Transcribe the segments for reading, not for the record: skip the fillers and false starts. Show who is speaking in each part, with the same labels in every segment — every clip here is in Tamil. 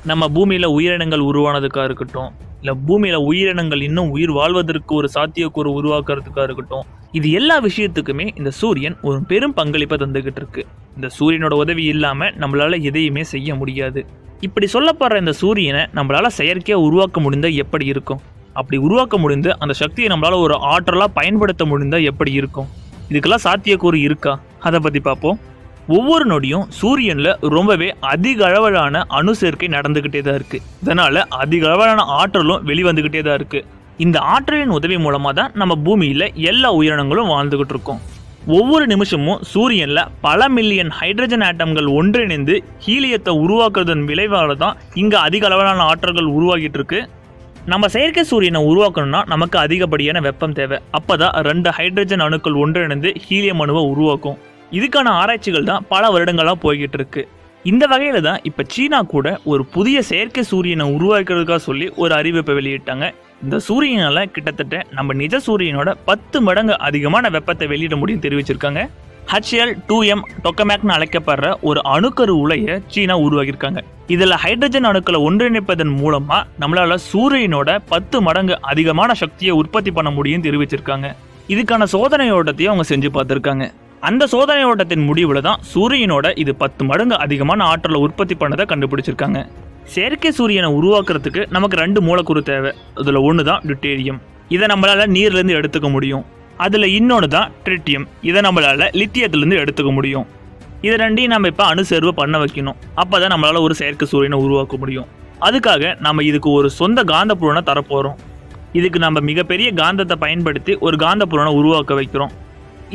Speaker 1: நம்ம பூமியில உயிரினங்கள் உருவானதுக்காக இருக்கட்டும், இல்ல பூமியில உயிரினங்கள் இன்னும் உயிர் வாழ்வதற்கு ஒரு சாத்தியக்கூறு உருவாக்குறதுக்காக இருக்கட்டும், இது எல்லா விஷயத்துக்குமே இந்த சூரியன் ஒரு பெரும் பங்களிப்பை தந்துகிட்டு இருக்கு. இந்த சூரியனோட உதவி இல்லாம நம்மளால எதையுமே செய்ய முடியாது. இப்படி சொல்லப்படுற இந்த சூரியனை நம்மளால செயற்கையா உருவாக்க முடிந்தா எப்படி இருக்கும்? அப்படி உருவாக்க முடிந்து அந்த சக்தியை நம்மளால ஒரு ஆற்றலா பயன்படுத்த முடிந்தா எப்படி இருக்கும்? இதுக்கெல்லாம் சாத்தியக்கூறு இருக்கா? அதை பத்தி பார்ப்போம். ஒவ்வொரு நொடியும் சூரியன்ல ரொம்பவே அதிக அளவிலான அணு சேர்க்கை நடந்துகிட்டே தான் இருக்கு. இதனால அதிக அளவிலான ஆற்றலும் வெளிவந்துகிட்டே தான் இருக்கு. இந்த ஆற்றலின் உதவி மூலமா தான் நம்ம பூமியில எல்லா உயிரினங்களும் வாழ்ந்துகிட்டு இருக்கோம். ஒவ்வொரு நிமிஷமும் சூரியன்ல பல மில்லியன் ஹைட்ரஜன் ஆட்டம்கள் ஒன்றிணைந்து ஹீலியத்தை உருவாக்குறதன் விளைவால தான் இங்க அதிக அளவிலான ஆற்றல்கள் உருவாகிட்டு இருக்கு. நம்ம செயற்கை சூரியனை உருவாக்கணும்னா நமக்கு அதிகப்படியான வெப்பம் தேவை. அப்பதான் 2 ஹைட்ரஜன் அணுக்கள் ஒன்றிணைந்து ஹீலியம் அணுவை உருவாக்கும். இதுக்கான ஆராய்ச்சிகள் தான் பல வருடங்களாக போய்கிட்டு இருக்கு. இந்த வகையில தான் இப்ப சீனா கூட ஒரு புதிய செயற்கை சூரியனை உருவாக்குறதுக்காக சொல்லி ஒரு அறிவிப்பை வெளியிட்டாங்க. இந்த சூரியனால கிட்டத்தட்ட நம்ம நிஜ சூரியனோட 10 மடங்கு அதிகமான வெப்பத்தை வெளியிட முடியும் தெரிவிச்சிருக்காங்க. HL2M டொக்கமேக்னு அழைக்கப்படுற ஒரு அணுக்கரு உலையை சீனா உருவாக்கியிருக்காங்க. இதுல ஹைட்ரஜன் அணுக்களை ஒன்றிணைப்பதன் மூலமா நம்மளால சூரியனோட 10 மடங்கு அதிகமான சக்தியை உற்பத்தி பண்ண முடியும் தெரிவிச்சிருக்காங்க. இதுக்கான சோதனை ஓட்டத்தையும் அவங்க செஞ்சு பார்த்திருக்காங்க. அந்த சோதனை ஓட்டத்தின் முடிவுல தான் சூரியனோட இது 10 மடங்கு அதிகமான ஆற்றலை உற்பத்தி பண்ணதை கண்டுபிடிச்சிருக்காங்க. செயற்கை சூரியனை உருவாக்குறதுக்கு நமக்கு 2 மூலக்கூறு தேவை. அதுல ஒன்று தான் டியூட்டேரியம். இதை நம்மளால நீர்ல இருந்து எடுத்துக்க முடியும். அதுல இன்னொன்று தான் ட்ரிட்டியம். இதை நம்மளால லித்தியத்திலிருந்து எடுத்துக்க முடியும். இது ரெண்டையும் நம்ம இப்ப அணுசேர்வு பண்ண வைக்கணும். அப்பதான் நம்மளால ஒரு செயற்கை சூரியனை உருவாக்க முடியும். அதுக்காக நம்ம இதுக்கு ஒரு சொந்த காந்தப்புலனை தரப்போறோம். இதுக்கு நம்ம மிகப்பெரிய காந்தத்தை பயன்படுத்தி ஒரு காந்தப்புலனை உருவாக்க வைக்கிறோம்.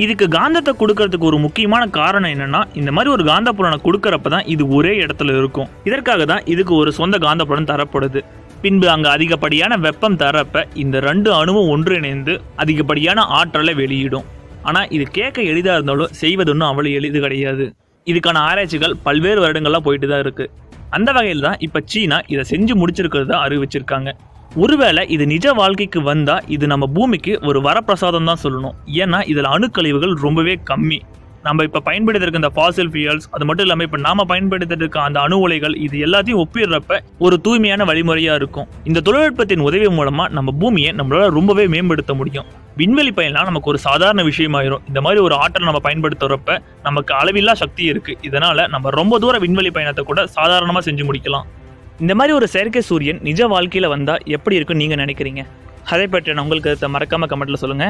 Speaker 1: இதுக்கு காந்தத்தை கொடுக்கறதுக்கு ஒரு முக்கியமான காரணம் என்னன்னா, இந்த மாதிரி ஒரு காந்தப்புலனை கொடுக்கறப்ப தான் இது ஒரே இடத்துல இருக்கும். இதற்காக தான் இதுக்கு ஒரு சொந்த காந்தப்புலன் தரப்படுது. பின்பு அங்க அதிகப்படியான வெப்பம் தரப்ப இந்த 2 அணுவும் ஒன்றிணைந்து அதிகப்படியான ஆற்றலை வெளியிடும். ஆனா இது கேட்க எளிதா இருந்தாலும் செய்வது ஒன்றும் அவ்வளவு எளிது கிடையாது. இதுக்கான ஆராய்ச்சிகள் பல்வேறு வருடங்கள்லாம் போயிட்டு தான் இருக்கு. அந்த வகையில் தான் இப்ப சீனா இதை செஞ்சு முடிச்சிருக்கிறதா அறிவிச்சிருக்காங்க. ஒருவேளை இது நிஜ வாழ்க்கைக்கு வந்தா இது நம்ம பூமிக்கு ஒரு வரப்பிரசாதம் தான் சொல்லணும். ஏன்னா இதுல அணுக்கழிவுகள் ரொம்பவே கம்மி. நம்ம இப்ப பயன்படுத்தி இருக்க இந்த ஃபாசில் ஃபியூயல்ஸ், அது மட்டும் இல்லாம இப்ப நாம பயன்படுத்திட்டு இருக்க அந்த அணு உலைகள், இது எல்லாத்தையும் ஒப்பிடுறப்ப ஒரு தூய்மையான வழிமுறையா இருக்கும். இந்த தொழில்நுட்பத்தின் உதவி மூலமா நம்ம பூமியை நம்மளால ரொம்பவே மேம்படுத்த முடியும். விண்வெளி பயணம் நமக்கு ஒரு சாதாரண விஷயமாயிரும். இந்த மாதிரி ஒரு ஆற்றல் நம்ம பயன்படுத்துறப்ப நமக்கு அளவில்லா சக்தி இருக்கு. இதனால நம்ம ரொம்ப தூர விண்வெளி பயணத்தை கூட சாதாரணமா செஞ்சு முடிக்கலாம். இந்த மாதிரி ஒரு செயற்கை சூரியன் நிஜ வாழ்க்கையில வந்தா எப்படி இருக்குன்னு நீங்க நினைக்கிறீங்க? அதை பற்றின உங்களுக்கு மறக்காம கமெண்ட்ல சொல்லுங்க.